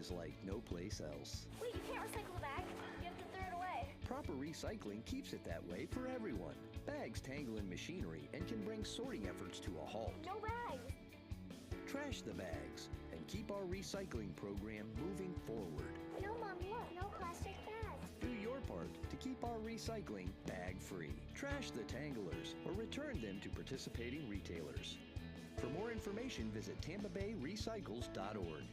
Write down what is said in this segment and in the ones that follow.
is like no place else. Wait, you can't recycle the bag? You have to throw it away. Proper recycling keeps it that way for everyone. Bags tangle in machinery and can bring sorting efforts to a halt. No bags. Trash the bags and keep our recycling program moving forward. No, Mom, look, no plastic bags. Do your part to keep our recycling bag-free. Trash the tanglers or return them to participating retailers. For more information, visit TampaBayRecycles.org.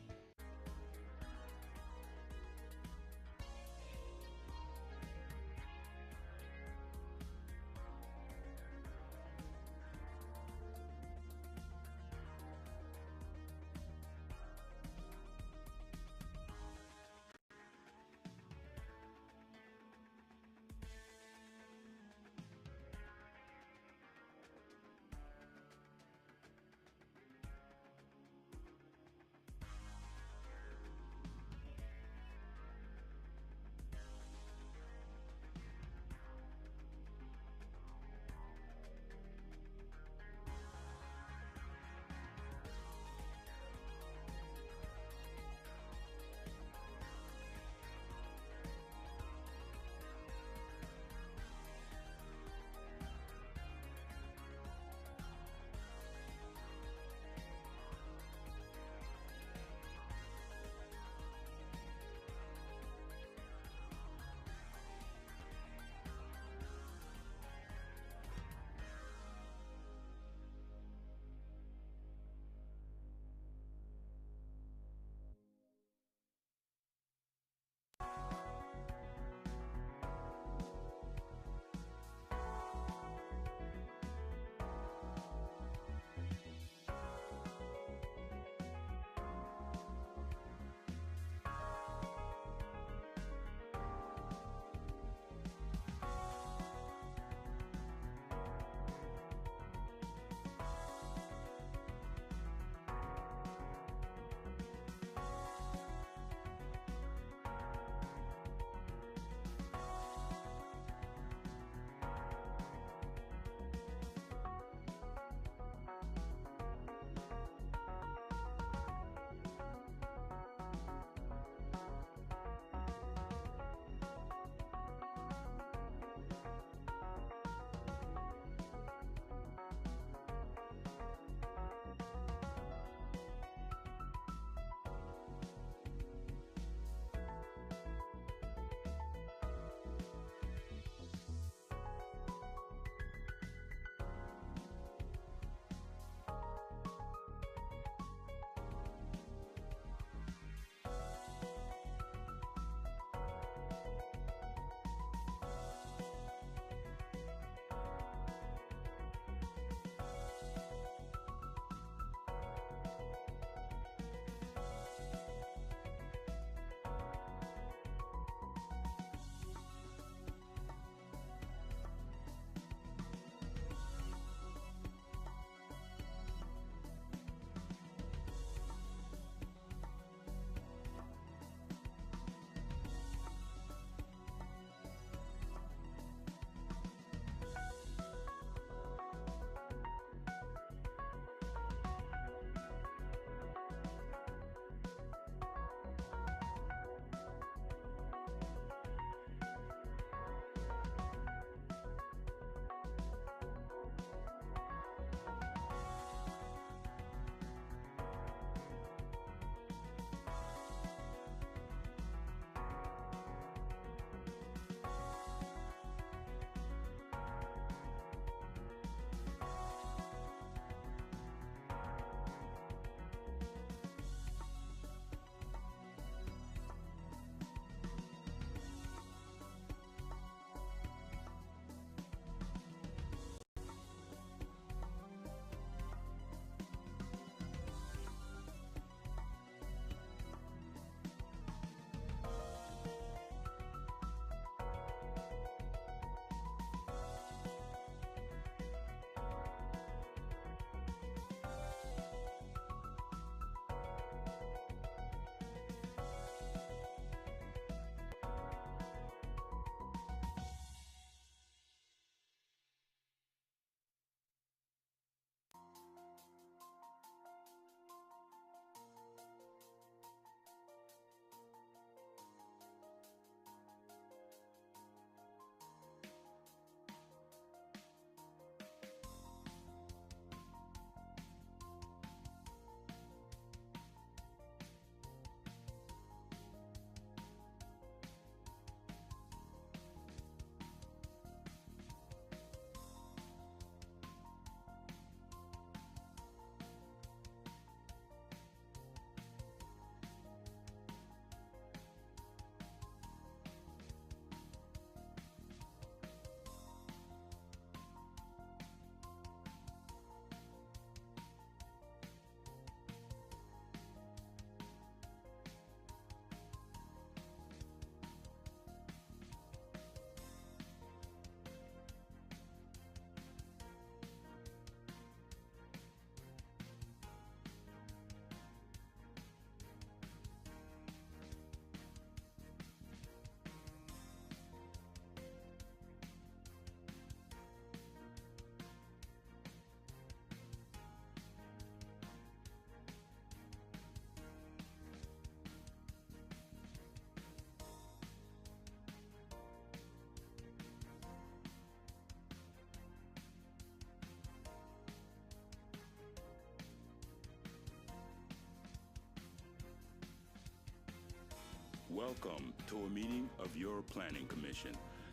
Welcome to a meeting of your Planning Commission,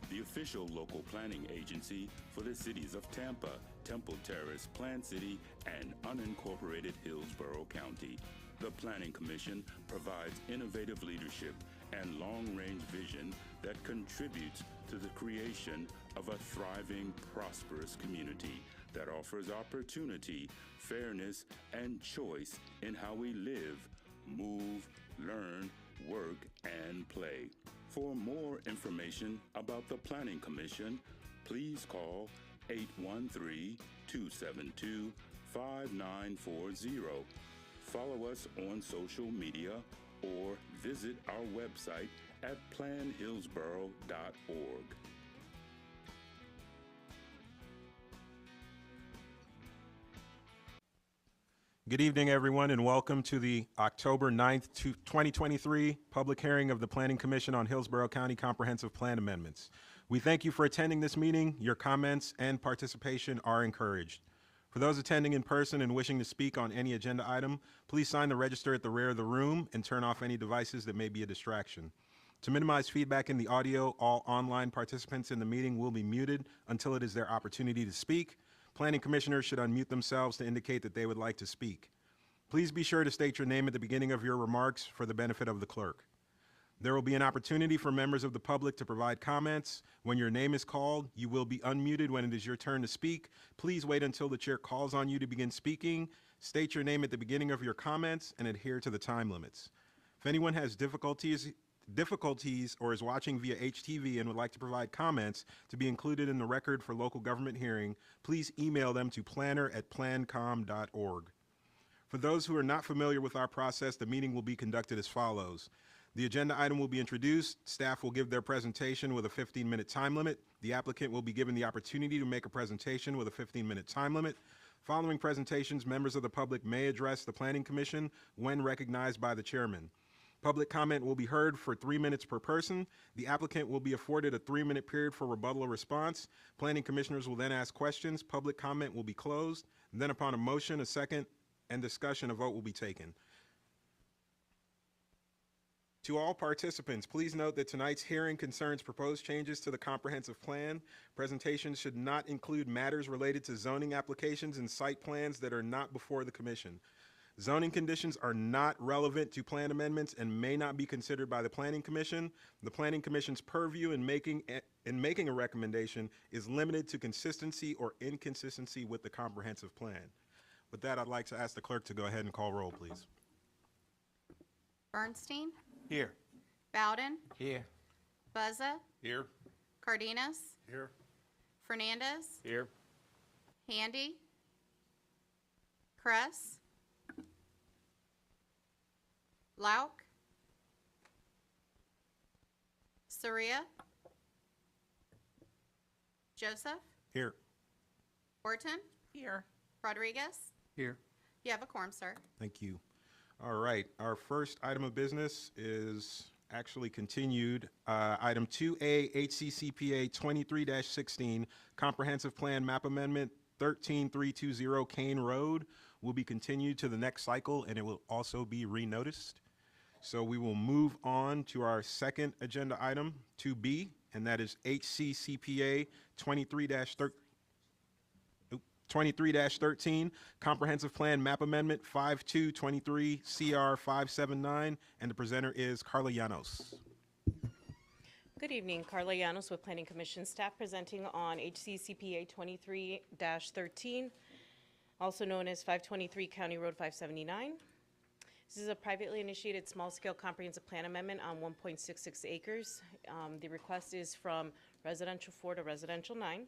the official local planning agency for the cities of Tampa, Temple Terrace, Plant City, and unincorporated Hillsborough County. The Planning Commission provides innovative leadership and long-range vision that contributes to the creation of a thriving, prosperous community that offers opportunity, fairness, and choice in how we live, move, learn, work, and play. For more information about the Planning Commission, please call 813-272-5940. Follow us on social media or visit our website at planhillsborough.org. Good evening, everyone, and welcome to the October 9th, 2023 public hearing of the Planning Commission on Hillsborough County Comprehensive Plan Amendments. We thank you for attending this meeting. Your comments and participation are encouraged. For those attending in person and wishing to speak on any agenda item, please sign the register at the rear of the room and turn off any devices that may be a distraction. To minimize feedback in the audio, all online participants in the meeting will be muted until it is their opportunity to speak. Planning commissioners should unmute themselves to indicate that they would like to speak. Please be sure to state your name at the beginning of your remarks for the benefit of the clerk. There will be an opportunity for members of the public to provide comments. When your name is called, you will be unmuted when it is your turn to speak. Please wait until the chair calls on you to begin speaking. State your name at the beginning of your comments and adhere to the time limits. If anyone has difficulties or is watching via HTV and would like to provide comments to be included in the record for local government hearing, please email them to planner@plancom.org. For those who are not familiar with our process, the meeting will be conducted as follows. The agenda item will be introduced. Staff will give their presentation with a 15-minute time limit. The applicant will be given the opportunity to make a presentation with a 15-minute time limit. Following presentations, members of the public may address the Planning Commission when recognized by the chairman. Public comment will be heard for 3 minutes per person. The applicant will be afforded a 3-minute period for rebuttal or response. Planning commissioners will then ask questions. Public comment will be closed. And then upon a motion, a second, and discussion, a vote will be taken. To all participants, please note that tonight's hearing concerns proposed changes to the comprehensive plan. Presentations should not include matters related to zoning applications and site plans that are not before the commission. Zoning conditions are not relevant to plan amendments and may not be considered by the Planning Commission. The Planning Commission's purview in making a recommendation is limited to consistency or inconsistency with the comprehensive plan. With that, I'd like to ask the clerk to go ahead and call roll, please. Bernstein? Here. Bowden? Here. Buzza? Here. Cardenas? Here. Fernandez? Here. Handy? Kress? Lauk? Soria? Joseph? Here. Orton? Here. Rodriguez? Here. You have a quorum, sir. Thank you. All right, our first item of business is actually continued. Item 2A, HCCPA 23-16, Comprehensive Plan Map Amendment 13320 Kane Road will be continued to the next cycle, and it will also be renoticed. So we will move on to our second agenda item, 2B, and that is HCCPA 23-13, Comprehensive Plan Map Amendment 5223 CR 579, and the presenter is Carla Llanos. Good evening, Carla Llanos with Planning Commission staff presenting on HCCPA 23-13, also known as 523 County Road 579. This is a privately initiated small-scale comprehensive plan amendment on 1.66 acres. The request is from residential 4 to residential 9.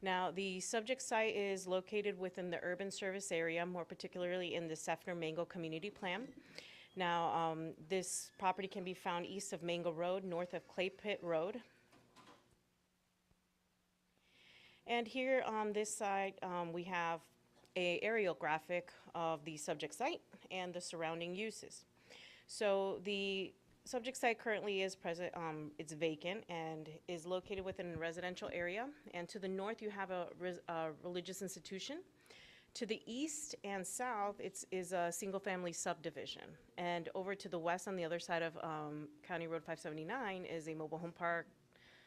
Now, the subject site is located within the urban service area, more particularly in the Seffner Mango Community Plan. Now, this property can be found east of Mango Road, north of Clay Pit Road. And here on this side, we have an aerial graphic of the subject site and the surrounding uses. So the subject site currently is present, it's vacant and is located within a residential area. And to the north, you have a religious institution. To the east and south, is a single-family subdivision. And over to the west, on the other side of County Road 579, is a mobile home park,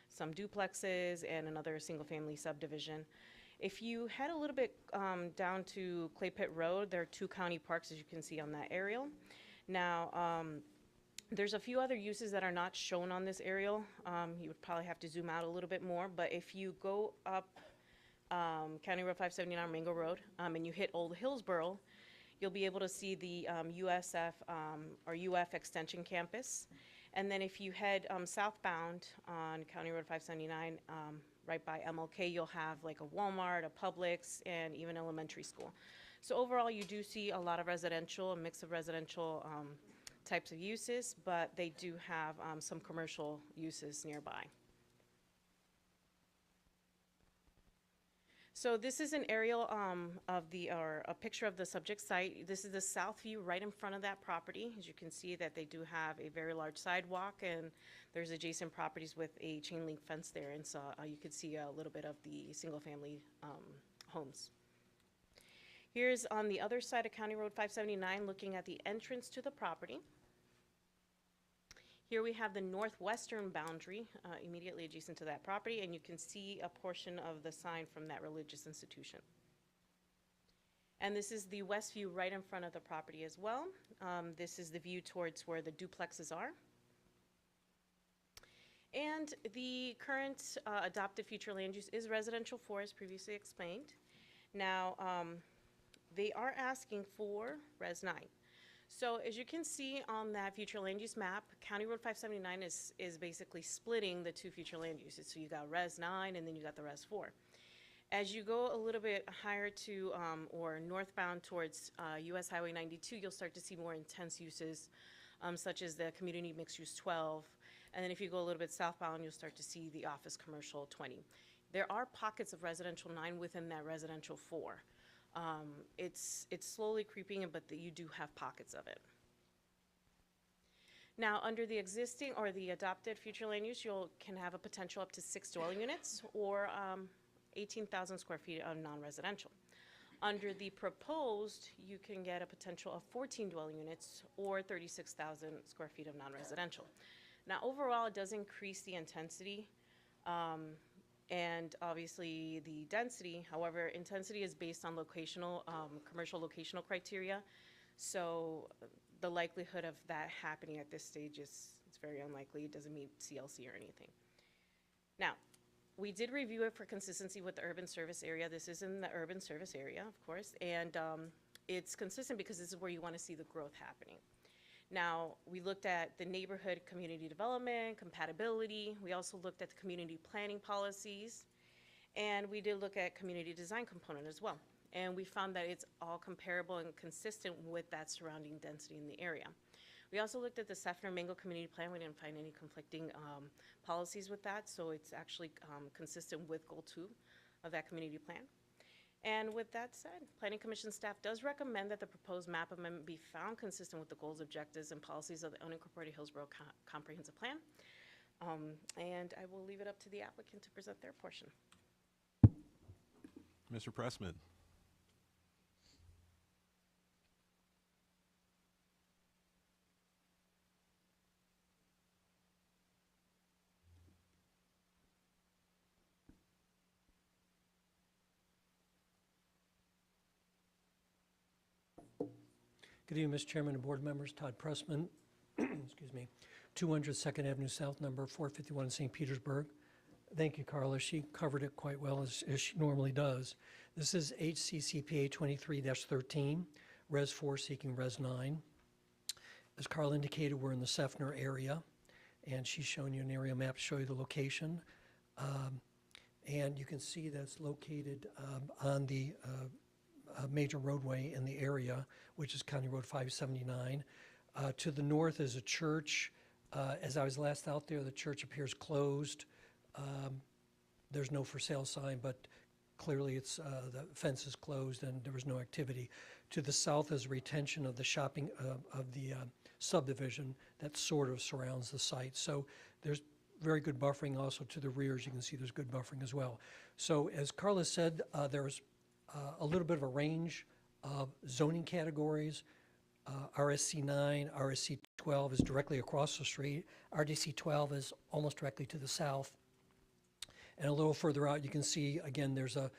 some duplexes, and another single-family subdivision. If you head a little bit down to Clay Pit Road, there are 2 county parks, as you can see on that aerial. Now, there's a few other uses that are not shown on this aerial. You would probably have to zoom out a little bit more, but if you go up County Road 579, Mango Road, and you hit Old Hillsborough, you'll be able to see the USF or UF Extension Campus. And then if you head southbound on County Road 579, right by MLK, you'll have like a Walmart, a Publix, and even elementary school. So overall, you do see a lot of residential, a mix of residential types of uses, but they do have some commercial uses nearby. So this is an aerial or a picture of the subject site. This is the south view right in front of that property. As you can see that they do have a very large sidewalk, and there's adjacent properties with a chain link fence there. And so you could see a little bit of the single family homes. Here's on the other side of County Road 579, looking at the entrance to the property. Here we have the northwestern boundary immediately adjacent to that property, and you can see a portion of the sign from that religious institution. And this is the west view right in front of the property as well. This is the view towards where the duplexes are. And the current adopted future land use is residential 4, as previously explained. Now, they are asking for Res 9. So as you can see on that future land use map, County Road 579 is basically splitting the 2 future land uses. So you got Res 9 and then you got the Res 4. As you go a little bit higher to or northbound towards US Highway 92, you'll start to see more intense uses such as the community mixed use 12. And then if you go a little bit southbound, you'll start to see the office commercial 20. There are pockets of residential 9 within that residential 4. It's slowly creeping in, but you do have pockets of it. Now, under the existing or the adopted future land use, you can have a potential up to 6 dwelling units or 18,000 square feet of non-residential. Under the proposed, you can get a potential of 14 dwelling units or 36,000 square feet of non-residential. Now, overall, it does increase the intensity and obviously the density. However, intensity is based on locational, commercial locational criteria. So the likelihood of that happening at this stage it's very unlikely. It doesn't meet CLC or anything. Now, we did review it for consistency with the urban service area. This is in the urban service area, of course, and it's consistent because this is where you want to see the growth happening. Now, we looked at the neighborhood community development, compatibility. We also looked at the community planning policies, and we did look at community design component as well. And we found that it's all comparable and consistent with that surrounding density in the area. We also looked at the Seffner Mango Community Plan. We didn't find any conflicting policies with that, so it's actually consistent with Goal 2 of that community plan. And with that said, Planning Commission staff does recommend that the proposed map amendment be found consistent with the goals, objectives, and policies of the unincorporated Hillsborough Comprehensive Plan. And I will leave it up to the applicant to present their portion. Mr. Pressman. Good evening, Mr. Chairman and board members. Todd Pressman, excuse me, 200 2nd Avenue South, number 451 in St. Petersburg. Thank you, Carla. She covered it quite well, as she normally does. This is HCCPA 23-13, Res 4 seeking Res 9. As Carla indicated, we're in the Seffner area, and she's showing you an area map to show you the location. And you can see that's located on the major roadway in the area, which is County Road 579. To the north is a church. As I was last out there, the church appears closed. There's no for sale sign, but clearly it's the fence is closed and there was no activity. To the south is retention of the shopping of the subdivision that sort of surrounds the site. So there's very good buffering. Also to the rear, as you can see, there's good buffering as well. So as Carla said, there's a little bit of a range of zoning categories. RSC 9, RSC 12 is directly across the street. RDC 12 is almost directly to the south. And a little further out, you can see, again, there's a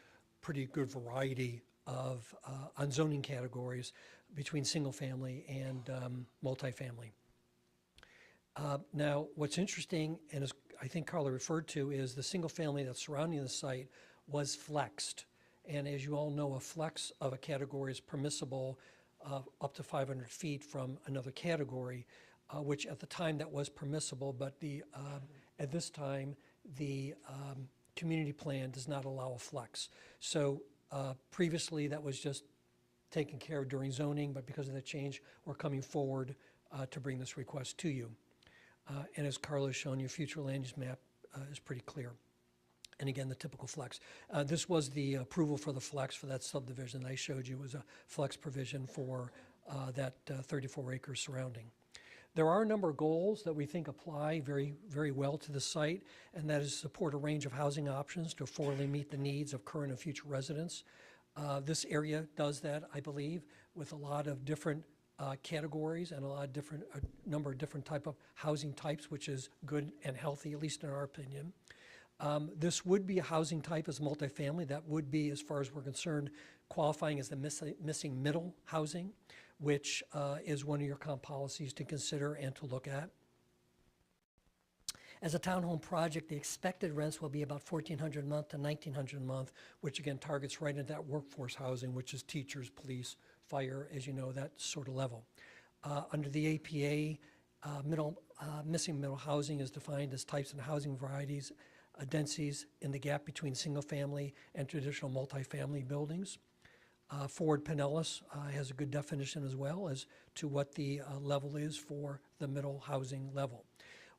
pretty good variety of on zoning categories between single family and multifamily. Now, what's interesting, and as I think Carla referred to, is the single family that's surrounding the site was flexed. And as you all know, a flex of a category is permissible up to 500 feet from another category, which at the time that was permissible, but at this time, the community plan does not allow a flex. So previously, that was just taken care of during zoning, but because of that change, we're coming forward to bring this request to you. And as Carla has shown you, future land use map is pretty clear. And again, the typical flex. This was the approval for the flex for that subdivision I showed you was a flex provision for that 34 acres surrounding. There are a number of goals that we think apply very, very well to the site, and that is support a range of housing options to affordably meet the needs of current and future residents. This area does that, I believe, with a lot of different categories and a number of different type of housing types, which is good and healthy, at least in our opinion. This would be a housing type as multifamily. That would be, as far as we're concerned, qualifying as the missing middle housing, which is one of your comp policies to consider and to look at. As a townhome project, the expected rents will be about $1,400 a month to $1,900 a month, which again targets right into that workforce housing, which is teachers, police, fire, as you know, that sort of level. Under the APA, missing middle housing is defined as types and housing varieties, densities in the gap between single-family and traditional multifamily buildings. Ford Pinellas has a good definition as well as to what the level is for the middle housing level.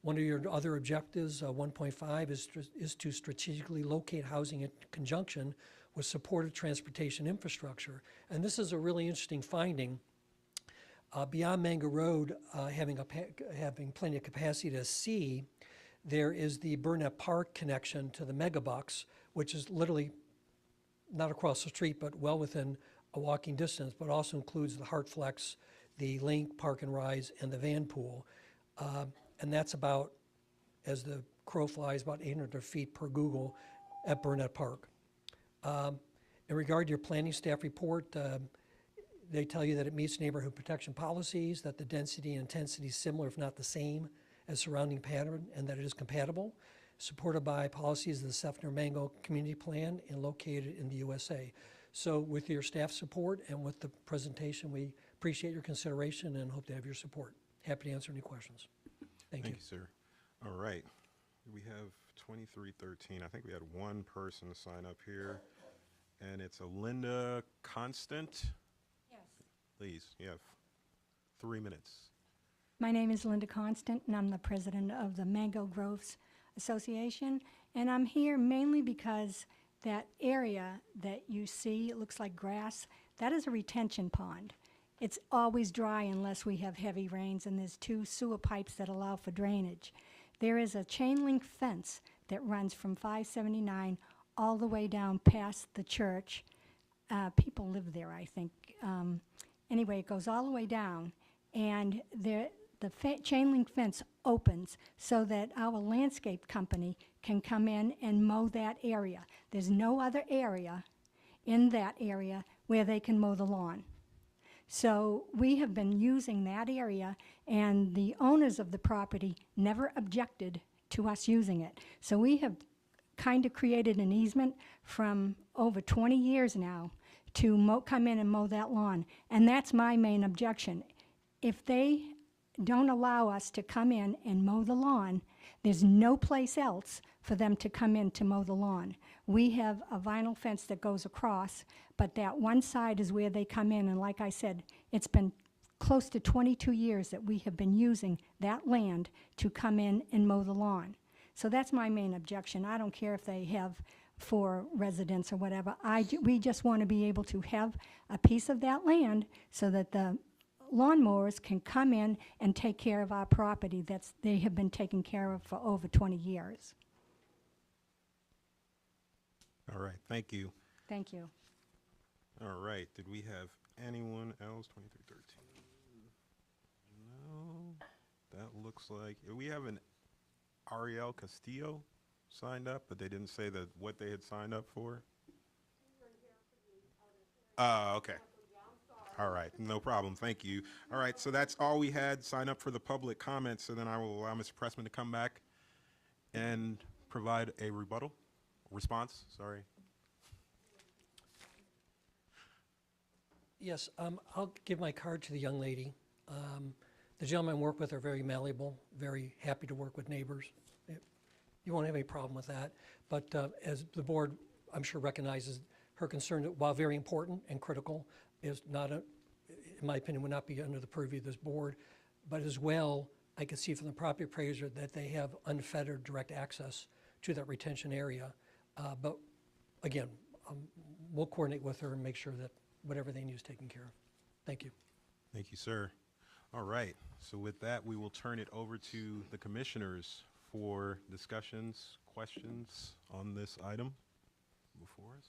One of your other objectives, 1.5, is to strategically locate housing in conjunction with supportive transportation infrastructure. And this is a really interesting finding. Beyond Mango Road, having plenty of capacity to see, there is the Burnett Park connection to the Megabucks, which is literally not across the street, but well within a walking distance, but also includes the Hartflex, the Link, Park and Rise, and the Van Pool. And that's about, as the crow flies, about 800 feet per Google at Burnett Park. In regard to your planning staff report, they tell you that it meets neighborhood protection policies, that the density and intensity is similar, if not the same, as surrounding pattern, and that it is compatible, supported by policies of the Seffner-Mango Community Plan and located in the USA. So with your staff support and with the presentation, we appreciate your consideration and hope to have your support. Happy to answer any questions. Thank you. Thank you, sir. All right. We have 2313. I think we had one person sign up here, and it's a Linda Constant. Yes. Please, you have 3 minutes. My name is Linda Constant, and I'm the president of the Mango Groves Association. And I'm here mainly because that area that you see, it looks like grass, that is a retention pond. It's always dry unless we have heavy rains, and there's 2 sewer pipes that allow for drainage. There is a chain link fence that runs from 579 all the way down past the church. People live there, I think. Anyway, it goes all the way down, and the chain link fence opens so that our landscape company can come in and mow that area. There's no other area in that area where they can mow the lawn. So we have been using that area, and the owners of the property never objected to us using it. So we have kind of created an easement from over 20 years now to come in and mow that lawn. And that's my main objection. If they don't allow us to come in and mow the lawn, there's no place else for them to come in to mow the lawn. We have a vinyl fence that goes across, but that one side is where they come in, and like I said, it's been close to 22 years that we have been using that land to come in and mow the lawn. So that's my main objection. I don't care if they have 4 residents or whatever. We just want to be able to have a piece of that land so that the lawnmowers can come in and take care of our property they have been taking care of for over 20 years. All right, thank you. Thank you. All right, did we have anyone else? 2313. No, that looks like, we have an Ariel Castillo signed up, but they didn't say that what they had signed up for. Okay. All right, no problem, thank you. All right, so that's all we had, sign up for the public comments, so then I will allow Mr. Pressman to come back and provide a response, sorry. Yes, I'll give my card to the young lady. The gentlemen I work with are very malleable, very happy to work with neighbors. You won't have any problem with that. But as the board, I'm sure recognizes, her concern, while very important and critical, is not, in my opinion, would not be under the purview of this board. But as well, I can see from the property appraiser that they have unfettered direct access to that retention area. But again, we'll coordinate with her and make sure that whatever they need is taken care of. Thank you. Thank you, sir. All right, so with that, we will turn it over to the commissioners for discussions, questions on this item before us.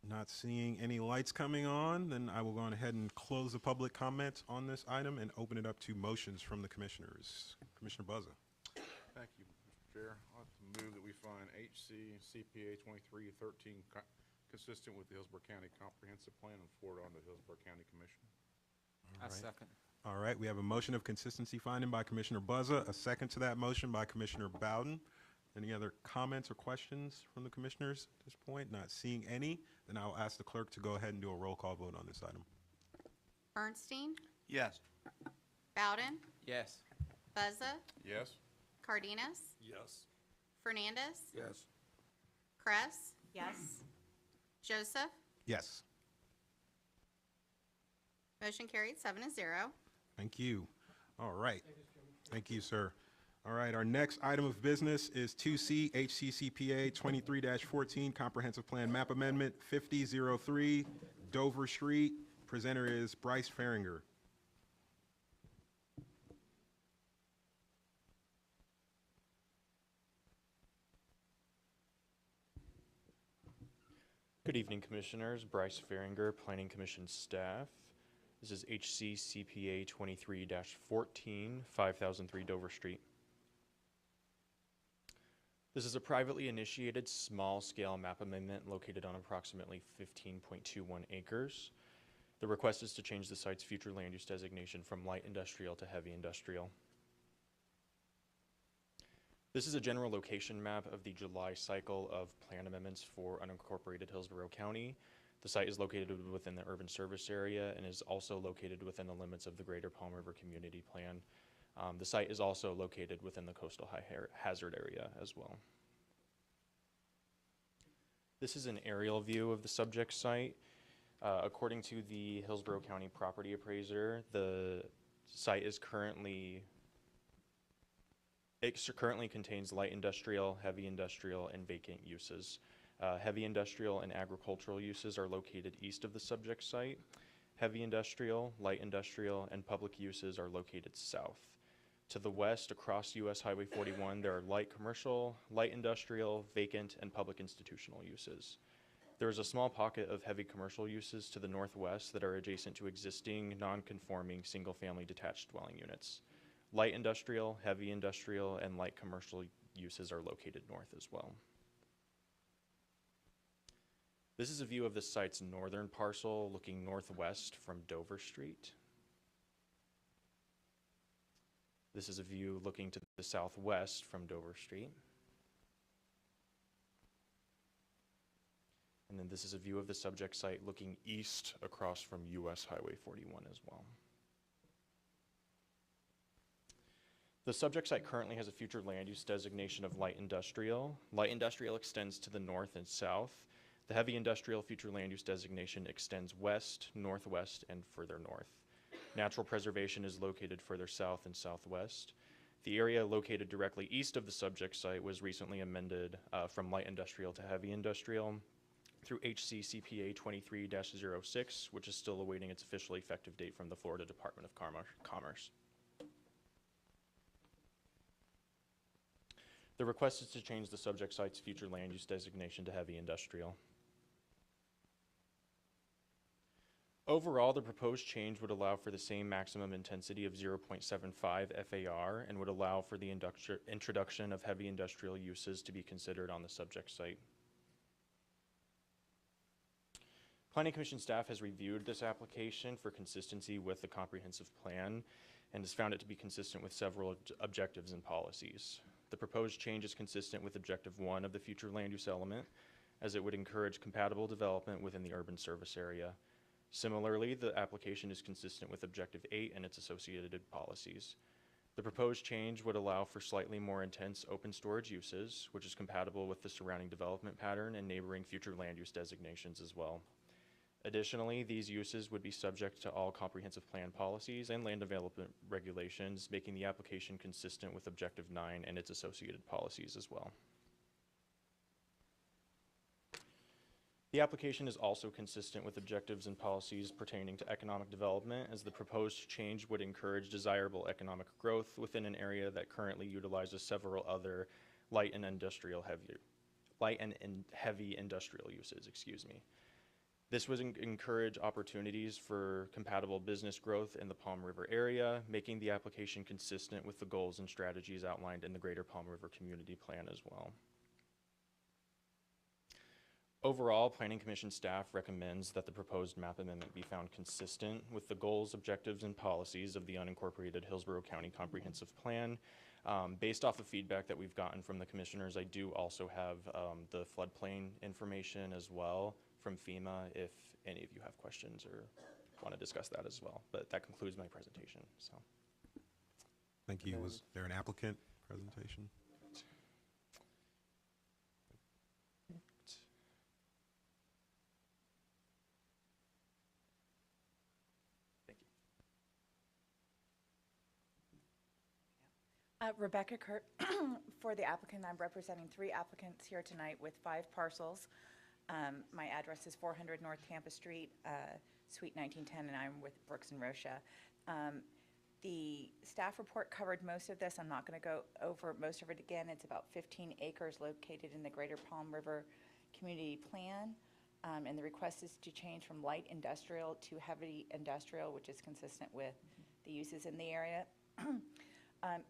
Not seeing any lights coming on, then I will go on ahead and close the public comments on this item and open it up to motions from the commissioners. Commissioner Buzza. Thank you, Mr. Chair. I'd like to move that we find HC CPA 2313 consistent with the Hillsborough County Comprehensive Plan and forward on to the Hillsborough County Commission. All right. Second. All right, we have a motion of consistency finding by Commissioner Buzza, a second to that motion by Commissioner Bowden. Any other comments or questions from the commissioners at this point? Not seeing any, then I'll ask the clerk to go ahead and do a roll call vote on this item. Bernstein, Yes. Bowden, Yes. Buzza, Yes? Cardenas, Yes. Fernandez, Yes. Kress, Yes. Joseph. Yes. Motion carried 7-0. Thank you. All right. Thank you, sir. All right, our next item of business is 2C HCCPA 23-14 Comprehensive Plan Map Amendment 5003 Dover Street. Presenter is Bryce Farringer. Good evening, Commissioners. Bryce Farringer, Planning Commission staff. This is HC CPA 23-14, 5003 Dover Street. This is a privately initiated small-scale map amendment located on approximately 15.21 acres. The request is to change the site's future land use designation from light industrial to heavy industrial. This is a general location map of the July cycle of plan amendments for unincorporated Hillsborough County. The site is located within the urban service area and is also located within the limits of the Greater Palm River Community Plan. The site is also located within the coastal high hazard area as well. This is an aerial view of the subject site. According to the Hillsborough County property appraiser, the site is currently contains light industrial, heavy industrial, and vacant uses. Heavy industrial and agricultural uses are located east of the subject site. Heavy industrial, light industrial, and public uses are located south. To the west, across US Highway 41, there are light commercial, light industrial, vacant, and public institutional uses. There is a small pocket of heavy commercial uses to the northwest that are adjacent to existing non-conforming single-family detached dwelling units. Light industrial, heavy industrial, and light commercial uses are located north as well. This is a view of the site's northern parcel looking northwest from Dover Street. This is a view looking to the southwest from Dover Street. And then this is a view of the subject site looking east across from US Highway 41 as well. The subject site currently has a future land use designation of light industrial. Light industrial extends to the north and south. The heavy industrial future land use designation extends west, northwest, and further north. Natural preservation is located further south and southwest. The area located directly east of the subject site was recently amended from light industrial to heavy industrial through HC CPA 23-06, which is still awaiting its official effective date from the Florida Department of Commerce. The request is to change the subject site's future land use designation to heavy industrial. Overall, the proposed change would allow for the same maximum intensity of 0.75 FAR and would allow for the introduction of heavy industrial uses to be considered on the subject site. Planning Commission staff has reviewed this application for consistency with the comprehensive plan and has found it to be consistent with several objectives and policies. The proposed change is consistent with Objective 1 of the future land use element, as it would encourage compatible development within the urban service area. Similarly, the application is consistent with Objective 8 and its associated policies. The proposed change would allow for slightly more intense open storage uses, which is compatible with the surrounding development pattern and neighboring future land use designations as well. Additionally, these uses would be subject to all comprehensive plan policies and land development regulations, making the application consistent with Objective 9 and its associated policies as well. The application is also consistent with objectives and policies pertaining to economic development, as the proposed change would encourage desirable economic growth within an area that currently utilizes several other light and heavy industrial uses, This would encourage opportunities for compatible business growth in the Palm River area, making the application consistent with the goals and strategies outlined in the Greater Palm River Community Plan as well. Overall, Planning Commission staff recommends that the proposed map amendment be found consistent with the goals, objectives, and policies of the unincorporated Hillsborough County Comprehensive Plan. Based off of feedback that we've gotten from the commissioners, I do also have the floodplain information as well from FEMA if any of you have questions or want to discuss that as well. But that concludes my presentation. So, Thank you. Was there an applicant presentation? Rebecca Kurt for the applicant. I'm representing 3 applicants here tonight with 5 parcels. My address is 400 North Tampa Street, Suite 1910, and I'm with Brooks and Rocha. The staff report covered most of this. I'm not going to go over most of it again. It's about 15 acres located in the Greater Palm River Community Plan. And the request is to change from light industrial to heavy industrial, which is consistent with the uses in the area.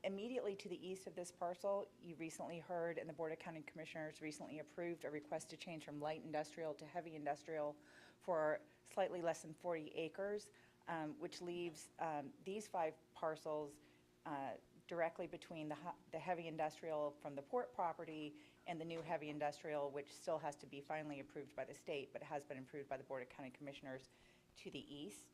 Immediately to the east of this parcel, you recently heard, and the Board of County Commissioners recently approved a request to change from light industrial to heavy industrial for slightly less than 40 acres, which leaves these 5 parcels directly between the heavy industrial from the port property and the new heavy industrial, which still has to be finally approved by the state, but has been approved by the Board of County Commissioners to the east.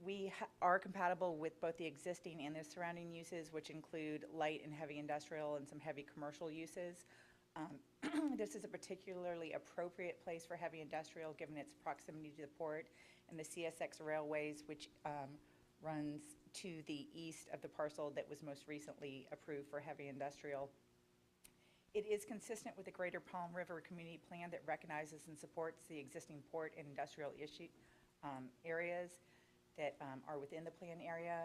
We are compatible with both the existing and the surrounding uses, which include light and heavy industrial and some heavy commercial uses. This is a particularly appropriate place for heavy industrial given its proximity to the port and the CSX railways, which runs to the east of the parcel that was most recently approved for heavy industrial. It is consistent with the Greater Palm River Community Plan that recognizes and supports the existing port and industrial areas that are within the plan area.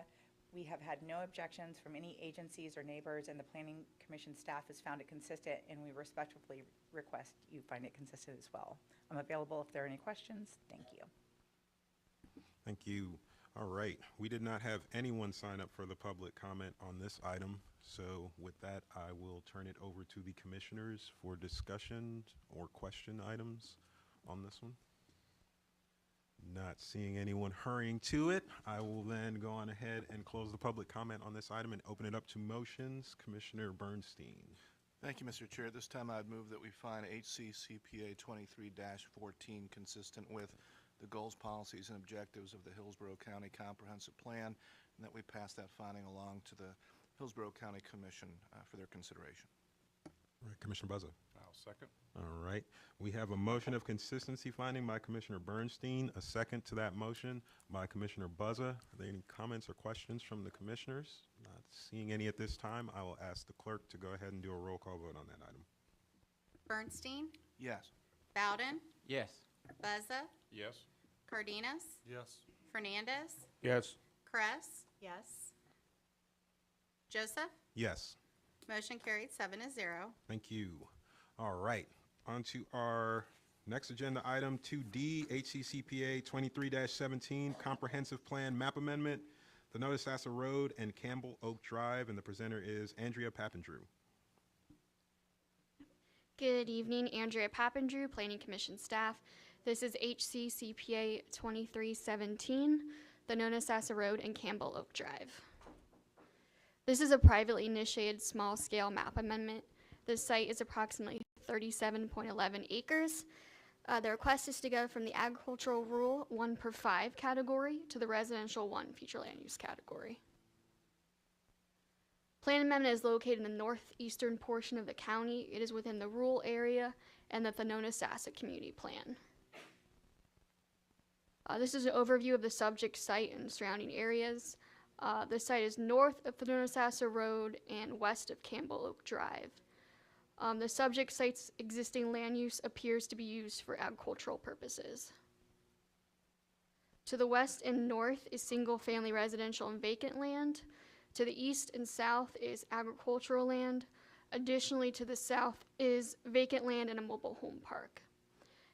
We have had no objections from any agencies or neighbors, and the Planning Commission staff has found it consistent, and we respectfully request you find it consistent as well. I'm available if there are any questions. Thank you. Thank you. All right. We did not have anyone sign up for the public comment on this item. So with that, I will turn it over to the commissioners for discussion or question items on this one. Not seeing anyone hurrying to it, I will then go on ahead and close the public comment on this item and open it up to motions. Commissioner Bernstein. Thank you, Mr. Chair. This time I'd move that we find HCCPA 23-14 consistent with the goals, policies, and objectives of the Hillsborough County Comprehensive Plan, and that we pass that finding along to the Hillsborough County Commission for their consideration. All right, Commissioner Buzza. I'll second. All right. We have a motion of consistency finding by Commissioner Bernstein, a second to that motion by Commissioner Buzza. Are there any comments or questions from the commissioners? Not seeing any at this time. I will ask the clerk to go ahead and do a roll call vote on that item. Bernstein, Yes. Bowden, Yes. Buzza, Yes. Cardenas, Yes. Fernandez, Yes. Kress, Yes. Joseph. Yes. Motion carried 7-0. Thank you. All right. On to our Next agenda item, 2D, HCCPA 23-17, Comprehensive Plan Map Amendment, the Notisassa Road and Campbell Oak Drive, and the presenter is Andrea Papandrew. Good evening, Andrea Papandrew, Planning Commission staff. This is HCCPA 2317, the Notisassa Road and Campbell Oak Drive. This is a privately initiated small-scale map amendment. The site is approximately 37.11 acres. The request is to go from the agricultural rural 1/5 category to the residential 1 future land use category. Plan amendment is located in the northeastern portion of the county. It is within the rural area and the Notisassa Community Plan. This is an overview of the subject site and surrounding areas. The site is north of the Notisassa Road and west of Campbell Oak Drive. The subject site's existing land use appears to be used for agricultural purposes. To the west and north is single-family residential and vacant land. To the east and south is agricultural land. Additionally, to the south is vacant land and a mobile home park.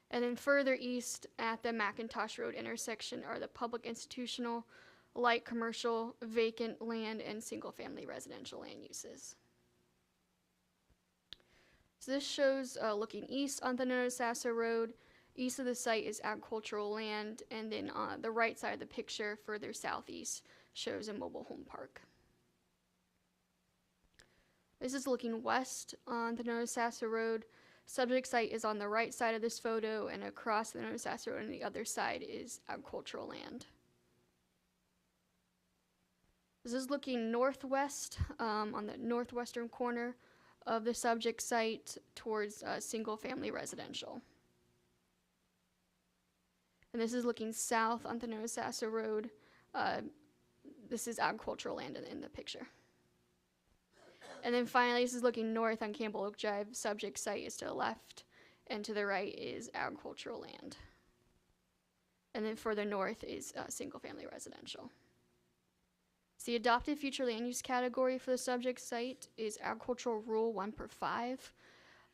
And then further east at the McIntosh Road intersection are the public institutional, light commercial, vacant land, and single-family residential land uses. So this shows looking east on the Notisassa Road. East of the site is agricultural land, and then on the right side of the picture, further southeast, shows a mobile home park. This is looking west on the Notisassa Road. Subject site is on the right side of this photo, and across the Notisassa Road on the other side is agricultural land. This is looking northwest on the northwestern corner of the subject site towards single-family residential. And this is looking south on the Notisassa Road. This is agricultural land in the picture. And then finally, this is looking north on Campbell Oak Drive. Subject site is to the left, and to the right is agricultural land. And then further north is single-family residential. So the adopted future land use category for the subject site is agricultural rural 1/5.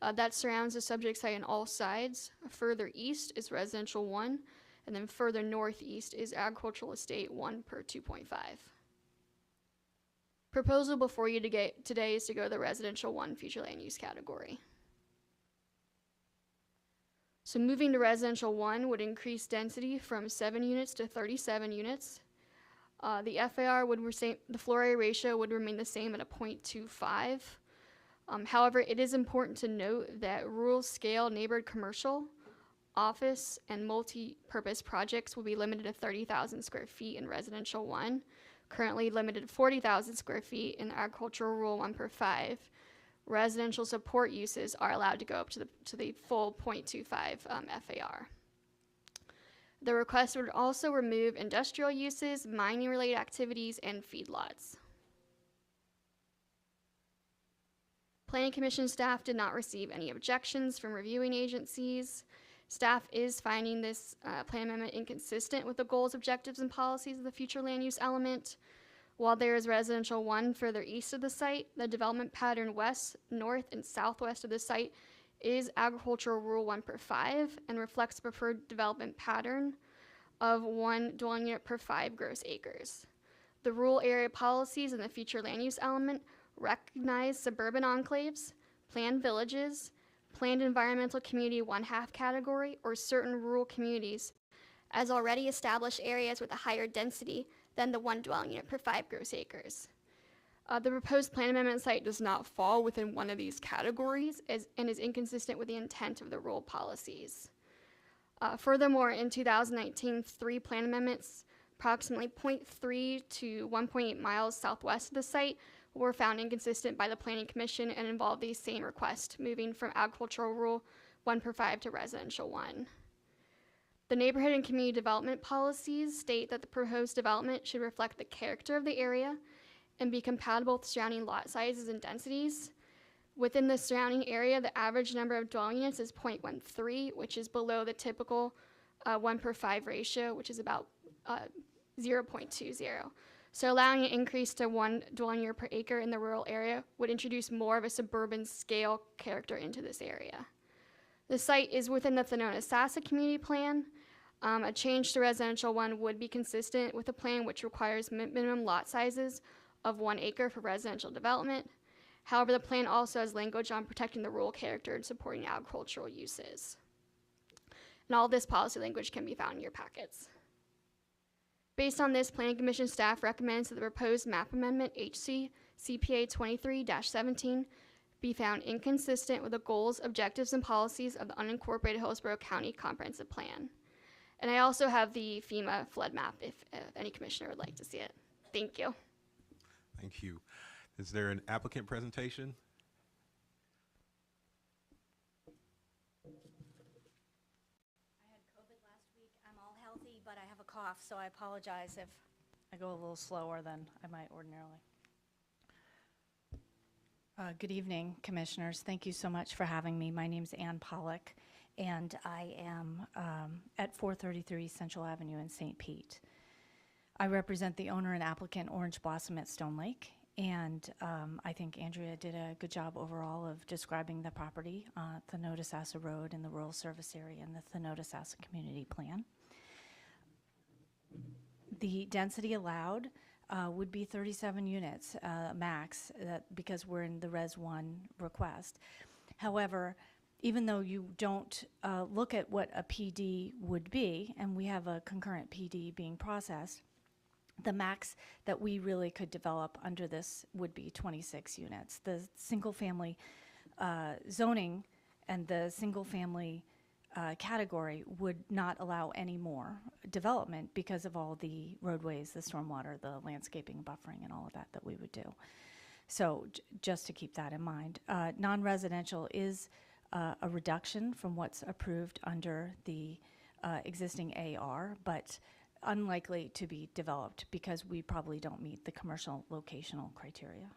That surrounds the subject site on all sides. Further east is residential 1, and then further northeast is agricultural estate 1/2.5. Proposal before you today is to go to the residential 1 future land use category. So moving to residential 1 would increase density from 7 units to 37 units. The FAR the floor area ratio would remain the same at a 0.25. However, it is important to note that rural scale neighborhood commercial, office, and multi-purpose projects will be limited to 30,000 square feet in residential 1, currently limited to 40,000 square feet in agricultural rural 1/5. Residential support uses are allowed to go up to the full 0.25 FAR. The request would also remove industrial uses, mining-related activities, and feedlots. Planning Commission staff did not receive any objections from reviewing agencies. Staff is finding this plan amendment inconsistent with the goals, objectives, and policies of the future land use element. While there is residential 1 further east of the site, the development pattern west, north, and southwest of the site is agricultural rural 1/5 and reflects preferred development pattern of 1 dwelling unit per 5 gross acres. The rural area policies in the future land use element recognize suburban enclaves, planned villages, planned environmental community 1/2 category, or certain rural communities as already established areas with a higher density than the 1 dwelling unit per 5 gross acres. The proposed plan amendment site does not fall within one of these categories and is inconsistent with the intent of the rural policies. Furthermore, in 2019, 3 plan amendments, approximately 0.3 to 1.8 miles southwest of the site, were found inconsistent by the Planning Commission and involved the same request, moving from agricultural rural 1/5 to residential 1. The neighborhood and community development policies state that the proposed development should reflect the character of the area and be compatible with surrounding lot sizes and densities. Within the surrounding area, the average number of dwelling units is 0.13, which is below the typical 1/5 ratio, which is about 0.20. So allowing an increase to 1 dwelling unit per acre in the rural area would introduce more of a suburban scale character into this area. The site is within the Thanona-Sassa Community Plan. A change to residential 1 would be consistent with a plan which requires minimum lot sizes of 1 acre for residential development. However, the plan also has language on protecting the rural character and supporting agricultural uses. And all this policy language can be found in your packets. Based on this, Planning Commission staff recommends that the proposed map amendment HC CPA 23-17 be found inconsistent with the goals, objectives, and policies of the unincorporated Hillsborough County Comprehensive Plan. And I also have the FEMA flood map if any commissioner would like to see it. Thank you. Thank you. Is there an applicant presentation? I had COVID last week. I'm all healthy, but I have a cough, so I apologize if I go a little slower than I might ordinarily. Good evening, commissioners. Thank you so much for having me. My name's Ann Pollock, and I am at 433 Central Avenue in St. Pete. I represent the owner and applicant Orange Blossom at Stone Lake, and I think Andrea did a good job overall of describing the property, Thanona-Sassa Road in the rural service area and the Thanona-Sassa Community Plan. The density allowed would be 37 units max, because we're in the Res 1 request. However, even though you don't look at what a PD would be, and we have a concurrent PD being processed, the max that we really could develop under this would be 26 units. The single-family zoning and the single-family category would not allow any more development because of all the roadways, the stormwater, the landscaping, buffering, and all of that we would do. So just to keep that in mind. Non-residential is a reduction from what's approved under the existing AR, but unlikely to be developed because we probably don't meet the commercial locational criteria.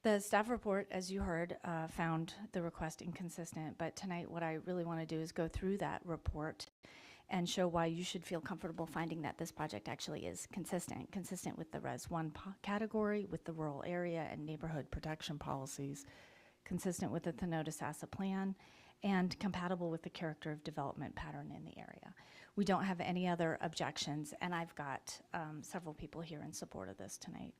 The staff report, as you heard, found the request inconsistent, but tonight what I really want to do is go through that report and show why you should feel comfortable finding that this project actually is consistent with the Res 1 category, with the rural area and neighborhood protection policies, consistent with the Thanona-Sassa plan, and compatible with the character of development pattern in the area. We don't have any other objections, and I've got several people here in support of this tonight.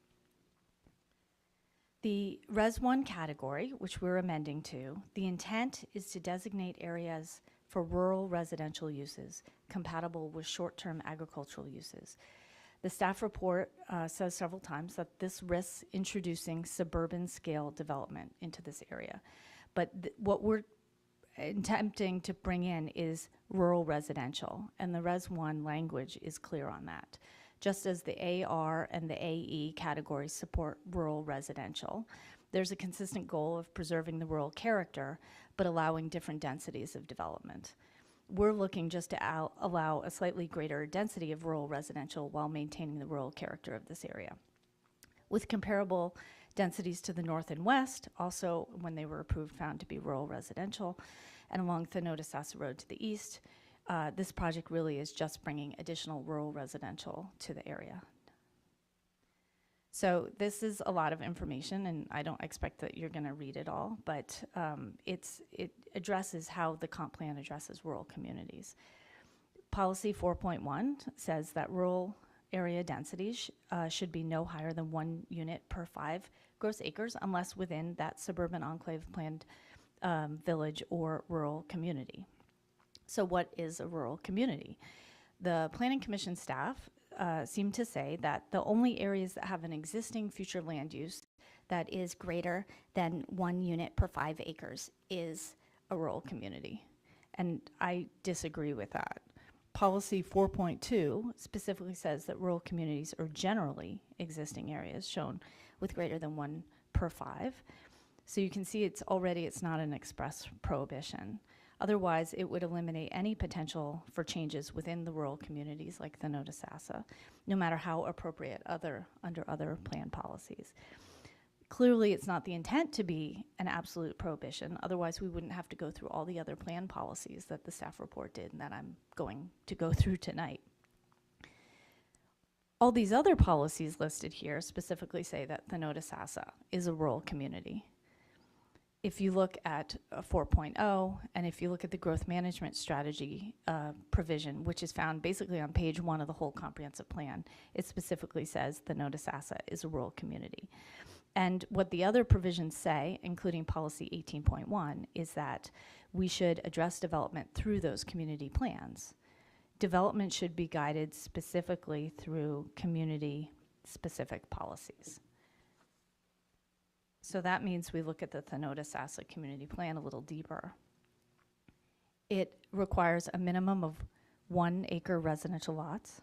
The Res 1 category, which we're amending to, the intent is to designate areas for rural residential uses compatible with short-term agricultural uses. The staff report says several times that this risks introducing suburban scale development into this area. But what we're attempting to bring in is rural residential, and the Res 1 language is clear on that. Just as the AR and the AE categories support rural residential, there's a consistent goal of preserving the rural character, but allowing different densities of development. We're looking just to allow a slightly greater density of rural residential while maintaining the rural character of this area. With comparable densities to the north and west, also when they were approved found to be rural residential, and along Thanona-Sassa Road to the east, this project really is just bringing additional rural residential to the area. So this is a lot of information, and I don't expect that you're going to read it all, but it addresses how the comp plan addresses rural communities. Policy 4.1 says that rural area densities should be no higher than 1 unit per 5 gross acres unless within that suburban enclave planned village or rural community. So what is a rural community? The Planning Commission staff seem to say that the only areas that have an existing future land use that is greater than 1 unit per 5 acres is a rural community. And I disagree with that. Policy 4.2 specifically says that rural communities are generally existing areas shown with greater than 1 per 5. So you can see it's not an express prohibition. Otherwise, it would eliminate any potential for changes within the rural communities like Thanona-Sassa, no matter how appropriate under other plan policies. Clearly, it's not the intent to be an absolute prohibition. Otherwise, we wouldn't have to go through all the other plan policies that the staff report did and that I'm going to go through tonight. All these other policies listed here specifically say that Thanona-Sassa is a rural community. If you look at 4.0, and if you look at the growth management strategy provision, which is found basically on page 1 of the whole comprehensive plan, it specifically says the notice asset is a rural community. And what the other provisions say, including policy 18.1, is that we should address development through those community plans. Development should be guided specifically through community-specific policies. So that means we look at the Thenotis Asset Community Plan a little deeper. It requires a minimum of 1 acre residential lots.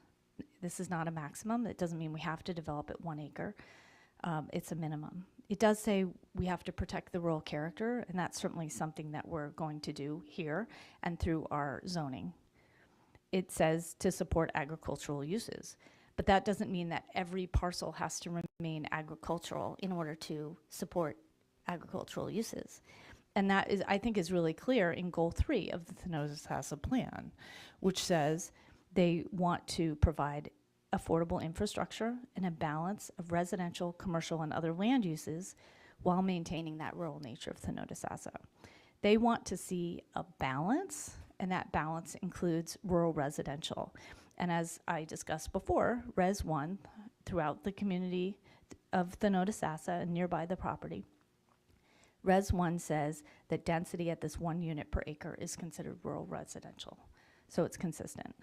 This is not a maximum. It doesn't mean we have to develop at 1 acre. It's a minimum. It does say we have to protect the rural character, and that's certainly something that we're going to do here and through our zoning. It says to support agricultural uses. But that doesn't mean that every parcel has to remain agricultural in order to support agricultural uses. And that is, I think, is really clear in Goal 3 of the Thenotis Asset Plan, which says they want to provide affordable infrastructure and a balance of residential, commercial, and other land uses while maintaining that rural nature of Thenotis Asset. They want to see a balance, and that balance includes rural residential. And as I discussed before, Res 1 throughout the community of Thenotis Asset and nearby the property, Res 1 says that density at this 1 unit per acre is considered rural residential. So it's consistent.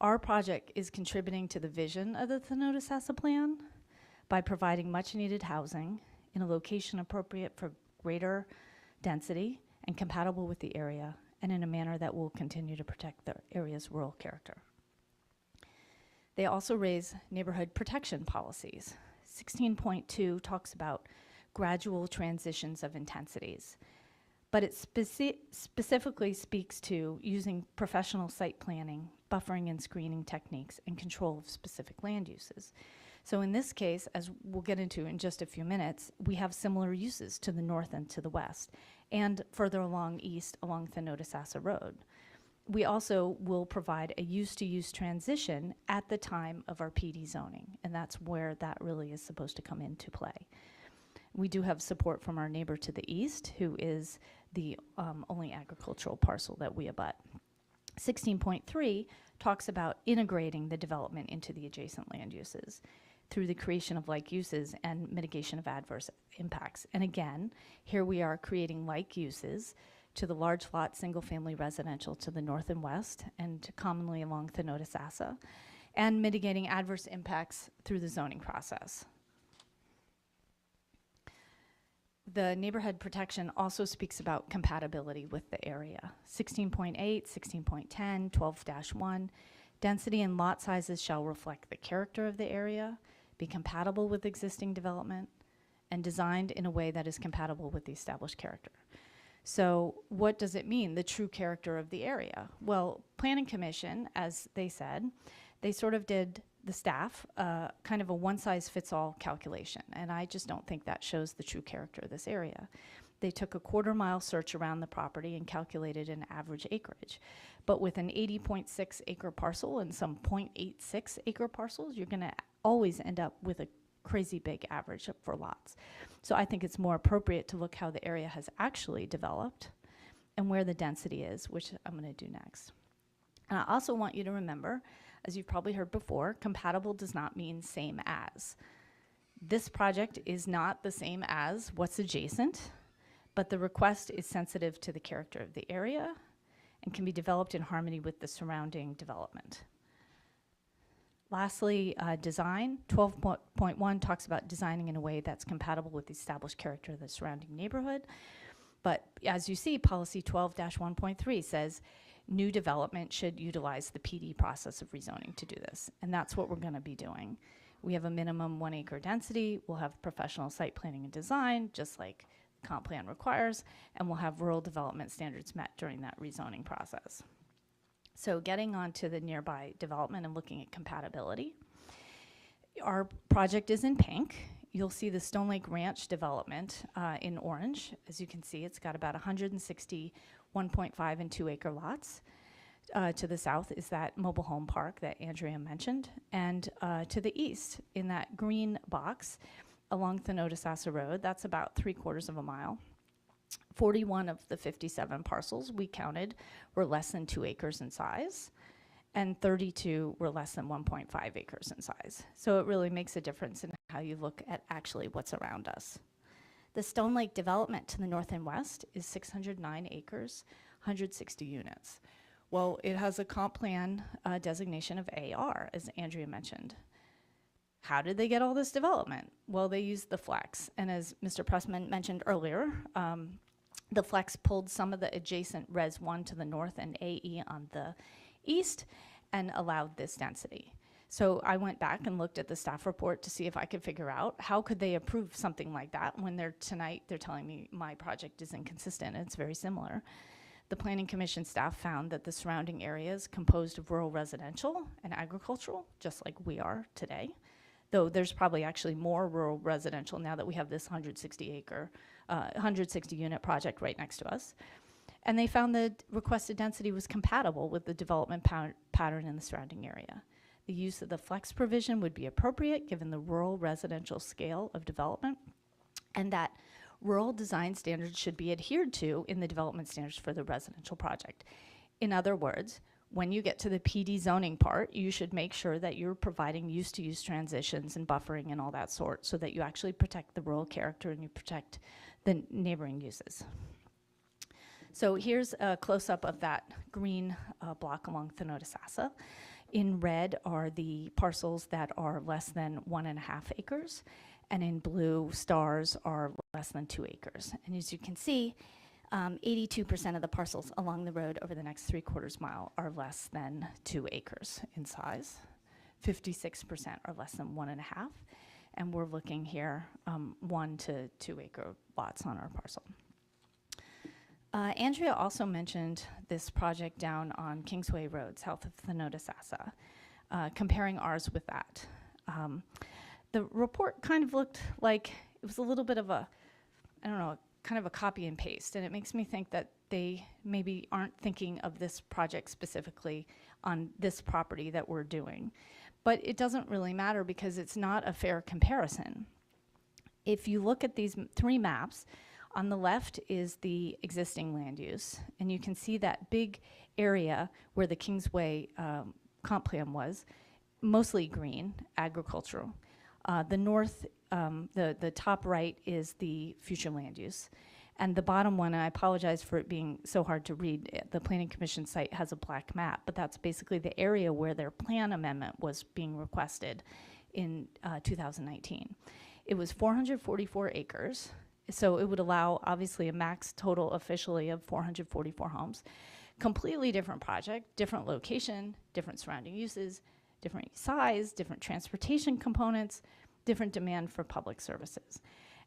Our project is contributing to the vision of the Thenotis Asset Plan by providing much needed housing in a location appropriate for greater density and compatible with the area, and in a manner that will continue to protect the area's rural character. They also raise neighborhood protection policies. 16.2 talks about gradual transitions of intensities, but it specifically speaks to using professional site planning, buffering and screening techniques, and control of specific land uses. So in this case, as we'll get into in just a few minutes, we have similar uses to the north and to the west, and further along east along Thenotis Asset Road. We also will provide a use-to-use transition at the time of our PD zoning, and that's where that really is supposed to come into play. We do have support from our neighbor to the east, who is the only agricultural parcel that we abut. 16.3 talks about integrating the development into the adjacent land uses through the creation of like uses and mitigation of adverse impacts. And again, here we are creating like uses to the large lot single-family residential to the north and west, and commonly along Thenotis Asset, and mitigating adverse impacts through the zoning process. The neighborhood protection also speaks about compatibility with the area. 16.8, 16.10, 12-1, density and lot sizes shall reflect the character of the area, be compatible with existing development, and designed in a way that is compatible with the established character. So what does it mean, the true character of the area? Well, Planning Commission, as they said, they sort of did the staff kind of a one-size-fits-all calculation, and I just don't think that shows the true character of this area. They took a quarter-mile search around the property and calculated an average acreage. But with an 80.6 acre parcel and some 0.86 acre parcels, you're gonna always end up with a crazy big average for lots. So I think it's more appropriate to look how the area has actually developed and where the density is, which I'm gonna do next. And I also want you to remember, as you've probably heard before, compatible does not mean same as. This project is not the same as what's adjacent, but the request is sensitive to the character of the area and can be developed in harmony with the surrounding development. Lastly, design. 12.1 talks about designing in a way that's compatible with the established character of the surrounding neighborhood. But as you see, policy 12-1.3 says new development should utilize the PD process of rezoning to do this. And that's what we're gonna be doing. We have a minimum 1 acre density. We'll have professional site planning and design, just like the comp plan requires, and we'll have rural development standards met during that rezoning process. So getting on to the nearby development and looking at compatibility. Our project is in pink. You'll see the Stone Lake Ranch development in orange. As you can see, it's got about 160 1.5 and 2 acre lots. To the south is that mobile home park that Andrea mentioned. And to the east, in that green box along Thenotis Asset Road, that's about 3/4 of a mile, 41 of the 57 parcels we counted were less than 2 acres in size, and 32 were less than 1.5 acres in size. So it really makes a difference in how you look at actually what's around us. The Stone Lake development to the north and west is 609 acres, 160 units. Well, it has a comp plan designation of AR, as Andrea mentioned. How did they get all this development? Well, they used the flex. And as Mr. Pressman mentioned earlier, the flex pulled some of the adjacent Res 1 to the north and AE on the east and allowed this density. So I went back and looked at the staff report to see if I could figure out how could they approve something like that when tonight they're telling me my project is inconsistent. It's very similar. The Planning Commission staff found that the surrounding area is composed of rural residential and agricultural, just like we are today, though there's probably actually more rural residential now that we have this 160 unit project right next to us. And they found the requested density was compatible with the development pattern in the surrounding area. The use of the flex provision would be appropriate given the rural residential scale of development, and that rural design standards should be adhered to in the development standards for the residential project. In other words, when you get to the PD zoning part, you should make sure that you're providing use-to-use transitions and buffering and all that sort so that you actually protect the rural character and you protect the neighboring uses. So here's a close-up of that green block along Thanota-Sassa. In red are the parcels that are less than 1.5 acres, and in blue, stars are less than 2 acres. And as you can see, 82% of the parcels along the road over the next 3/4 mile are less than 2 acres in size. 56% are less than 1.5, and we're looking here 1 to 2 acre lots on our parcel. Andrea also mentioned this project down on Kingsway Road, south of Thanota-Sassa, comparing ours with that. The report kind of looked like it was a little bit of a, I don't know, kind of a copy and paste, and it makes me think that they maybe aren't thinking of this project specifically on this property that we're doing. But it doesn't really matter because it's not a fair comparison. If you look at these 3 maps, on the left is the existing land use, and you can see that big area where the Kingsway comp plan was, mostly green, agricultural. The north, the top right is the future land use. And the bottom one, and I apologize for it being so hard to read, the Planning Commission site has a black map, but that's basically the area where their plan amendment was being requested in 2019. It was 444 acres. So it would allow, obviously, a max total officially of 444 homes. Completely different project, different location, different surrounding uses, different size, different transportation components, different demand for public services.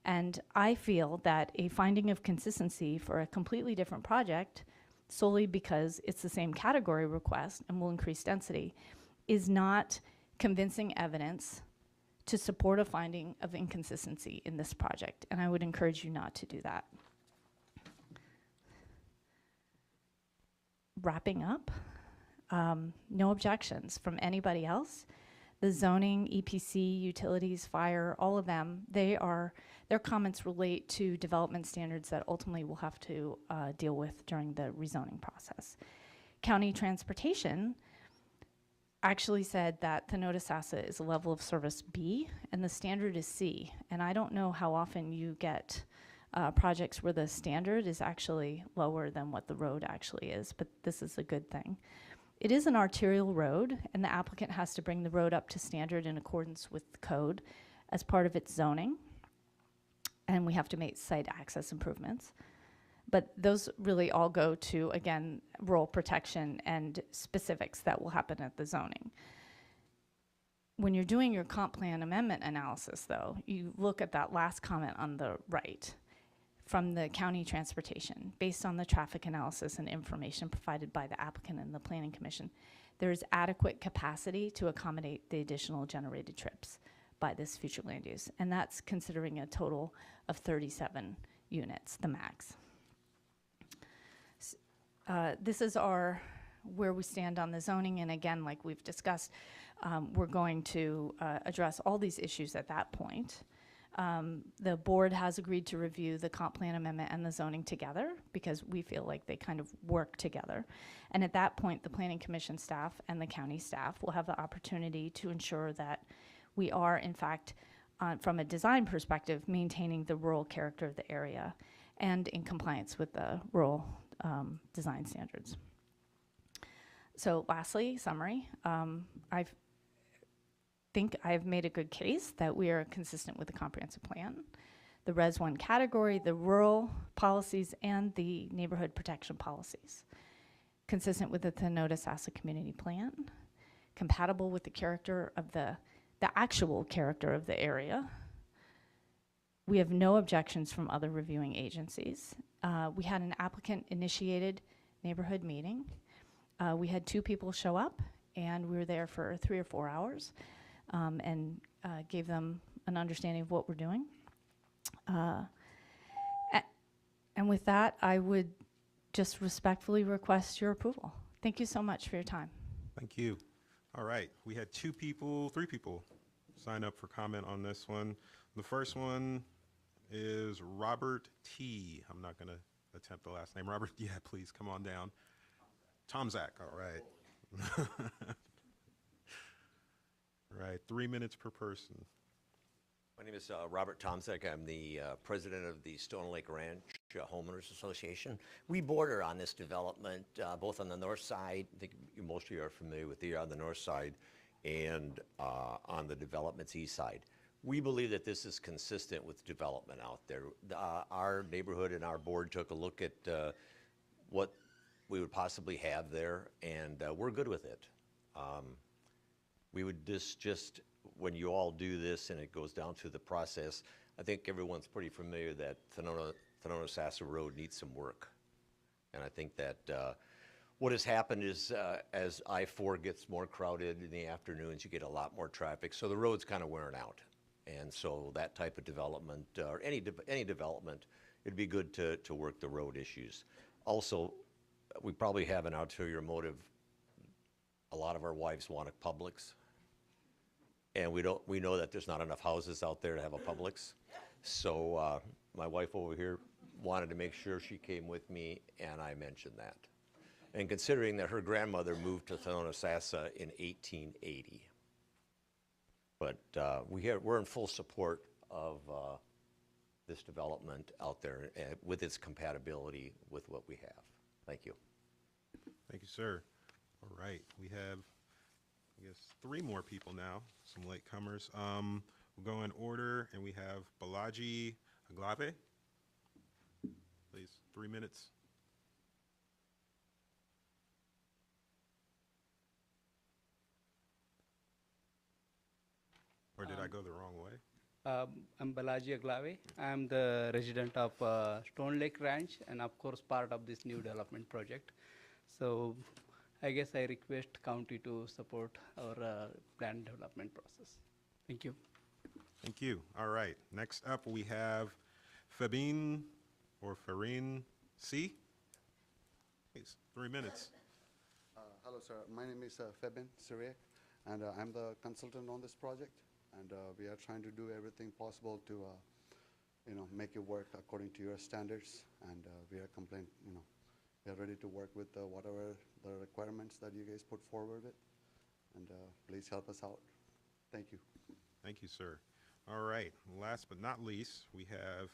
And I feel that a finding of consistency for a completely different project, solely because it's the same category request and will increase density, is not convincing evidence to support a finding of inconsistency in this project, and I would encourage you not to do that. Wrapping up, no objections from anybody else. The zoning, EPC, utilities, fire, all of them, their comments relate to development standards that ultimately we'll have to deal with during the rezoning process. County transportation actually said that Thanota-Sassa is a level of service B and the standard is C. And I don't know how often you get projects where the standard is actually lower than what the road actually is, but this is a good thing. It is an arterial road, and the applicant has to bring the road up to standard in accordance with the code as part of its zoning, and we have to make site access improvements. But those really all go to, again, rural protection and specifics that will happen at the zoning. When you're doing your comp plan amendment analysis, though, you look at that last comment on the right from the county transportation. Based on the traffic analysis and information provided by the applicant and the Planning Commission, there is adequate capacity to accommodate the additional generated trips by this future land use. And that's considering a total of 37 units, the max. This is where we stand on the zoning, and again, like we've discussed, we're going to address all these issues at that point. The board has agreed to review the comp plan amendment and the zoning together because we feel like they kind of work together. And at that point, the Planning Commission staff and the county staff will have the opportunity to ensure that we are, in fact, from a design perspective, maintaining the rural character of the area and in compliance with the rural design standards. So lastly, summary, I think I've made a good case that we are consistent with the comprehensive plan, the Res 1 category, the rural policies, and the neighborhood protection policies. Consistent with the Thenota-Sassa community plan, compatible with the character of the actual character of the area. We have no objections from other reviewing agencies. We had an applicant-initiated neighborhood meeting. We had 2 people show up, and we were there for 3 or 4 hours and gave them an understanding of what we're doing. And with that, I would just respectfully request your approval. Thank you so much for your time. Thank you. All right, we had 3 people sign up for comment on this one. The first one is Robert T. I'm not gonna attempt the last name. Robert, yeah, please come on down. Tomzak, all right. All right, 3 minutes per person. My name is Robert Tomzak. I'm the president of the Stone Lake Ranch Homeowners Association. We border on this development, both on the north side, I think most of you are familiar with here on the north side, and on the development's east side. We believe that this is consistent with development out there. Our neighborhood and our board took a look at what we would possibly have there, and we're good with it. We would just when you all do this and it goes down through the process, I think everyone's pretty familiar that Thenota-Sassa Road needs some work. And I think that what has happened is as I-4 gets more crowded in the afternoons, you get a lot more traffic. So the road's kind of wearing out. And so that type of development, or any development, it'd be good to work the road issues. Also, we probably have an ulterior motive. A lot of our wives want a Publix. And we know that there's not enough houses out there to have a Publix. So my wife over here wanted to make sure she came with me, and I mentioned that. And considering that her grandmother moved to Thenota-Sassa in 1880. But we're in full support of this development out there with its compatibility with what we have. Thank you. Thank you, sir. All right, we have, I guess, 3 more people now, some latecomers. We'll go in order, and we have Balaji Aglave. Please, 3 minutes. Or did I go the wrong way? I'm Balaji Aglave. I'm the resident of Stone Lake Ranch and of course part of this new development project. So I guess I request county to support our planned development process. Thank you. Thank you. All right, next up we have Fabine or Farine C. Please, 3 minutes. Hello, sir. My name is Fabin Syriac, and I'm the consultant on this project. And we are trying to do everything possible to, make it work according to your standards. And we are we are ready to work with whatever the requirements that you guys put forward with. And please help us out. Thank you. Thank you, sir. All right, last but not least, we have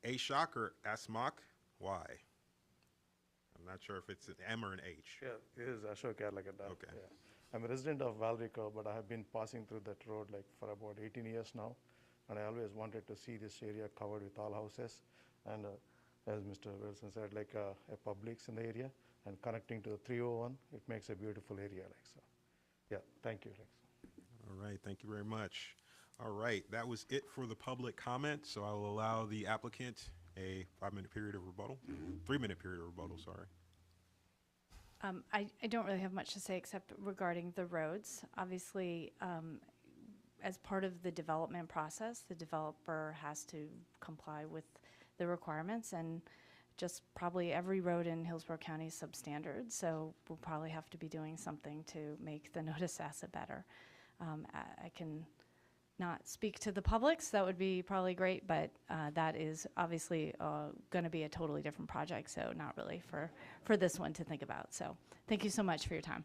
Ashok or Asmak Y. I'm not sure if it's an M or an H. Yeah, it is Ashok Yarlagadda. Okay. Yeah. I'm a resident of Valrico, but I have been passing through that road like for about 18 years now, and I always wanted to see this area covered with all houses, and as Mr. Wilson said, like a Publix in the area, and connecting to the 301, it makes a beautiful area, like so. Yeah, thank you. All right, thank you very much. All right, that was it for the public comment, so I will allow the applicant a 5-minute period of rebuttal, 3-minute period of rebuttal, sorry. I don't really have much to say except regarding the roads. Obviously, as part of the development process, the developer has to comply with the requirements, and just probably every road in Hillsborough County is substandard, so we'll probably have to be doing something to make the Thenota-Sassa better. I can not speak to the public, so that would be probably great, but that is obviously going to be a totally different project, so not really for this one to think about. So thank you so much for your time.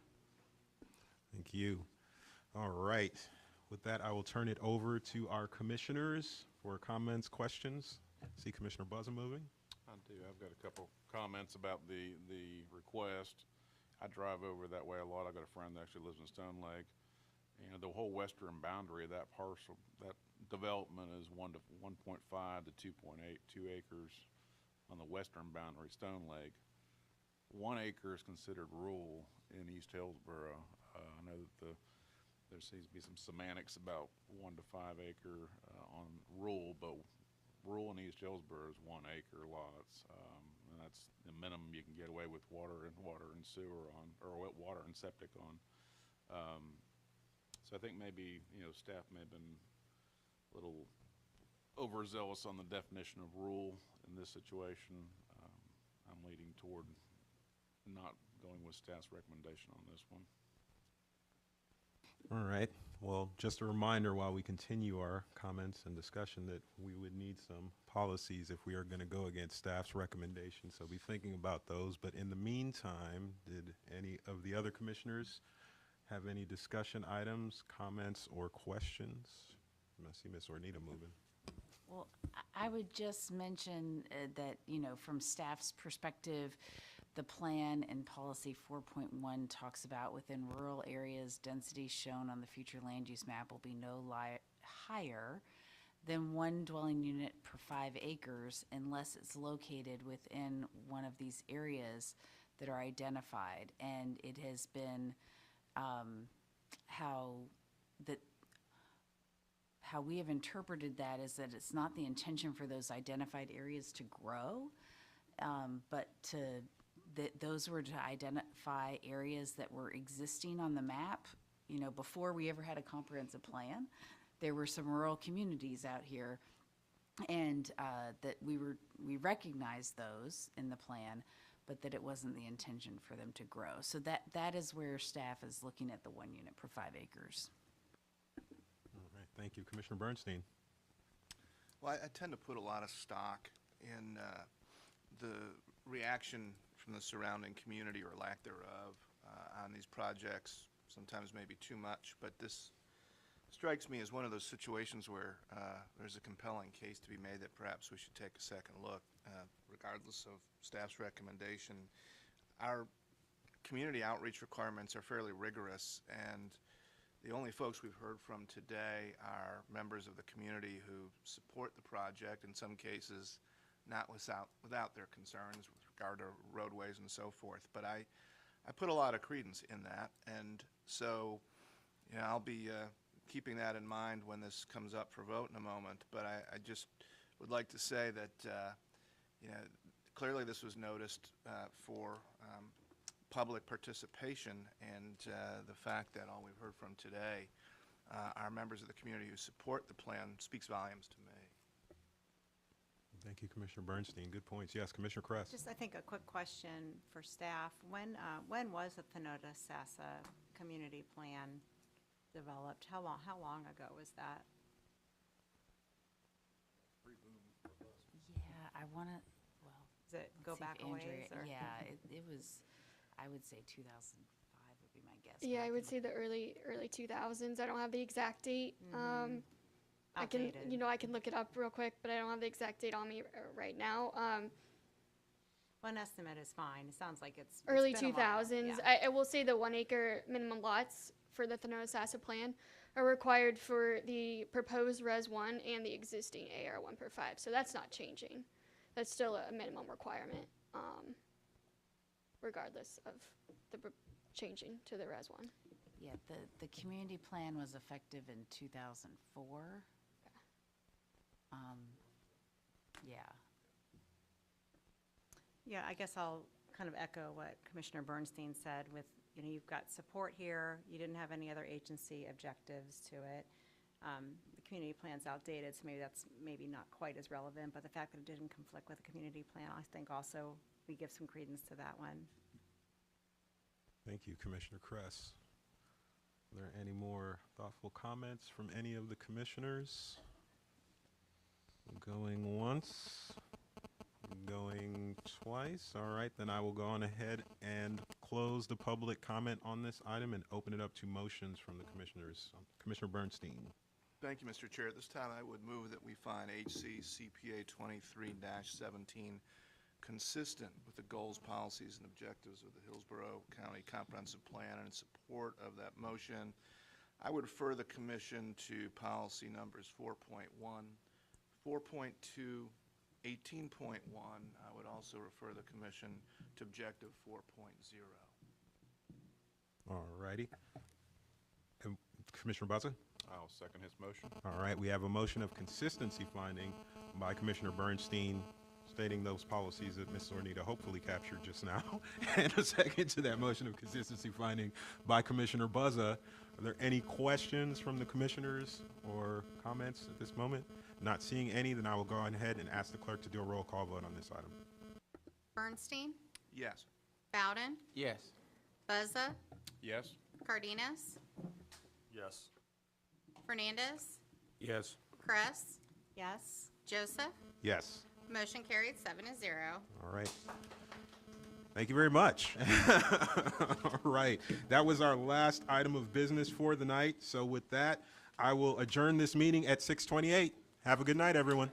Thank you. All right. With that, I will turn it over to our commissioners for comments, questions. See Commissioner Buzzum moving. I do. I've got a couple comments about the request. I drive over that way a lot. I've got a friend that actually lives in Stone Lake. And the whole western boundary of that parcel, that development is 1.5 to 2.82 acres on the western boundary, Stone Lake. 1 acre is considered rural in East Hillsborough. I know that there seems to be some semantics about 1 to 5 acre on rural, but rural in East Hillsborough is 1 acre lots. And that's the minimum you can get away with water and sewer on, or water and septic on. So I think maybe, staff may have been a little overzealous on the definition of rural in this situation. I'm leading toward not going with staff's recommendation on this one. All right. Well, just a reminder while we continue our comments and discussion that we would need some policies if we are going to go against staff's recommendations. So be thinking about those. But in the meantime, did any of the other commissioners have any discussion items, comments, or questions? I see Ms. Ornita moving. Well, I would just mention that, from staff's perspective, the plan and policy 4.1 talks about within rural areas, density shown on the future land use map will be no higher than 1 dwelling unit per 5 acres unless it's located within one of these areas that are identified. And it has been how we have interpreted that is that it's not the intention for those identified areas to grow, but those were to identify areas that were existing on the map. Before we ever had a comprehensive plan, there were some rural communities out here, and that we recognized those in the plan, but that it wasn't the intention for them to grow. So that is where staff is looking at the 1 unit per 5 acres. All right, thank you. Commissioner Bernstein. Well, I tend to put a lot of stock in the reaction from the surrounding community, or lack thereof, on these projects. Sometimes maybe too much, but this strikes me as one of those situations where there's a compelling case to be made that perhaps we should take a second look, regardless of staff's recommendation. Our community outreach requirements are fairly rigorous, and the only folks we've heard from today are members of the community who support the project, in some cases not without their concerns with regard to roadways and so forth. But I put a lot of credence in that, and so I'll be keeping that in mind when this comes up for vote in a moment. But I just would like to say that clearly this was noticed for public participation, and the fact that all we've heard from today are members of the community who support the plan speaks volumes to me. Thank you, Commissioner Bernstein. Good points. Yes, Commissioner Kress. Just, I think, a quick question for staff. When was the Thanota-Sassa community plan developed? How long ago was that? Yeah, I want to, well. Does it go back a ways? Or? Yeah, it was, I would say 2005 would be my guess. Yeah, I would say the early 2000s. I don't have the exact date. I can look it up real quick, but I don't have the exact date on me right now. One estimate is fine. It sounds like it's Early been a while. 2000s. Yeah. I will say the 1 acre minimum lots for the Thanota-Sassa plan are required for the proposed Res 1 and the existing AR 1 per 5. So that's not changing. That's still a minimum requirement, regardless of the changing to the Res 1. Yeah, the community plan was effective in 2004. Yeah. Yeah, I guess I'll kind of echo what Commissioner Bernstein said with, you've got support here. You didn't have any other agency objectives to it. The community plan's outdated, so maybe that's not quite as relevant, but the fact that it didn't conflict with the community plan, I think also we give some credence to that one. Thank you, Commissioner Kress. Are there any more thoughtful comments from any of the commissioners? Going once, going twice. All right, then I will go on ahead and close the public comment on this item and open it up to motions from the commissioners. Commissioner Bernstein. Thank you, Mr. Chair. At this time, I would move that we find HC CPA 23-17 consistent with the goals, policies, and objectives of the Hillsborough County Comprehensive Plan, and in support of that motion, I would refer the commission to policy numbers 4.1, 4.2, 18.1. I would also refer the commission to objective 4.0. All righty. Commissioner Buzza? I'll second his motion. All right, we have a motion of consistency finding by Commissioner Bernstein stating those policies that Ms. Zornita hopefully captured just now, and a second to that motion of consistency finding by Commissioner Buzza. Are there any questions from the commissioners or comments at this moment? Not seeing any, then I will go ahead and ask the clerk to do a roll call vote on this item. Bernstein, Yes. Bowden, Yes. Buzza, Yes. Cardenas, Yes. Fernandez, Yes. Kress, Yes. Joseph. Yes. Motion carried 7-0. All right. Thank you very much. All right. That was our last item of business for the night. So with that, I will adjourn this meeting at 6:28. Have a good night, everyone.